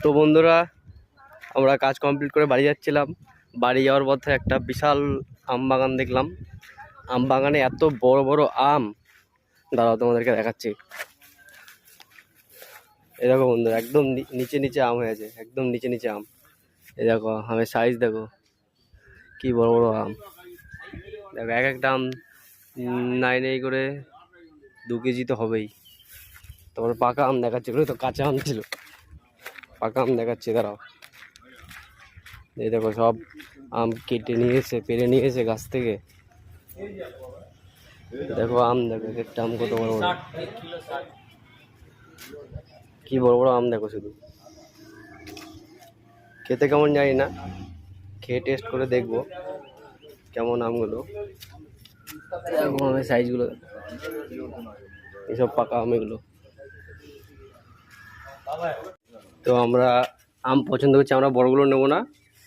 তো বন্ধুরা, আমরা কাজ কমপ্লিট করে বাড়ি যাচ্ছিলাম। বাড়ি যাওয়ার পথে একটা বিশাল আম বাগান দেখলাম। আম বাগানে এত বড় বড় আম, দাঁড়াও তোমাদেরকে দেখাচ্ছি। এই দেখো বন্ধুরা, একদম নিচে নিচে আম হয়েছে, একদম নিচে নিচে আম। এই দেখো আমের সাইজ দেখো, কি বড় বড় আম। দেখো এক একটা আম নাই করে 2 কেজি তো হবেই। তারপরে পাকা আম দেখাচ্ছে, এগুলো তো কাঁচা আম ছিল। পাকা আম দেখাচ্ছে, দাঁড়াও। এই দেখো সব আম কেটে নিয়ে এসে পেরে নিয়ে এসে গাছ থেকে। দেখো আম, দেখো একটা আম কত বড় বড়, কি বড় বড় আম দেখো। শুধু খেতে কেমন জানি না, খেয়ে টেস্ট করে দেখবো কেমন আমগুলো। আমের সাইজগুলো, এইসব পাকা আম এগুলো। তো আমরা আম পছন্দ করছি, আমরা বড়গুলো নেবো না,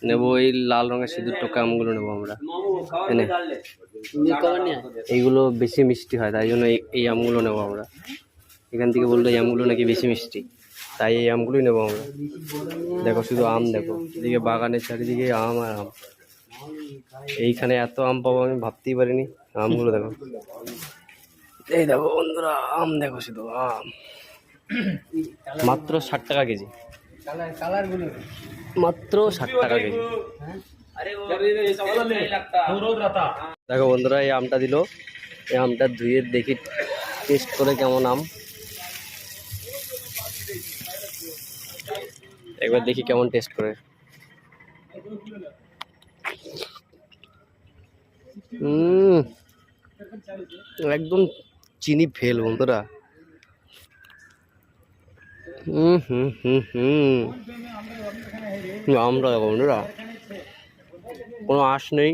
নেবো এই লাল রঙের সিঁদুর টোকা আমগুলো নেবো আমরা। এনে এইগুলো বেশি মিষ্টি হয়, তাই জন্য এই আমগুলো নেবো আমরা। এখান থেকে বললো এই আমগুলো নাকি বেশি মিষ্টি, তাই এই আমগুলোই নেবো আমরা। দেখো শুধু আম দেখো, এদিকে বাগানের চারিদিকে আম আর আম। এইখানে এত আম পাবো আমি ভাবতেই পারিনি। আমগুলো দেখো, এই দেখো বন্ধুরা, আম দেখো শুধু আম। মাত্র 60 টাকা কেজি, মাত্র 60 টাকা কেজি। দেখো বন্ধুরা, এই আমটা দিল, এই আমটা ধুয়ে দেখি টেস্ট করে কেমন আম। একবার দেখি কেমন টেস্ট করে। একদম চিনি ফেল বন্ধুরা। আমটা দেখো বন্ধুরা, কোনো আঁশ নেই,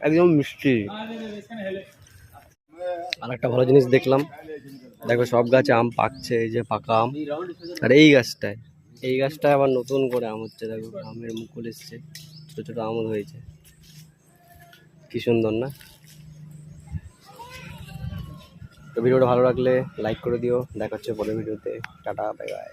একদম মিষ্টি। আর একটা ভালো জিনিস দেখলাম, দেখো সব গাছে আম পাকছে, এই যে পাকা আম। আর এই গাছটায় আবার নতুন করে আম হচ্ছে, দেখো আমের মুকুল এসছে, ছোট ছোট আম হয়েছে, কি সুন্দর না? তো ভিডিওটা ভালো লাগলে লাইক করে দিও। দেখা হচ্ছে পরের ভিডিওতে। Tata, bye bye.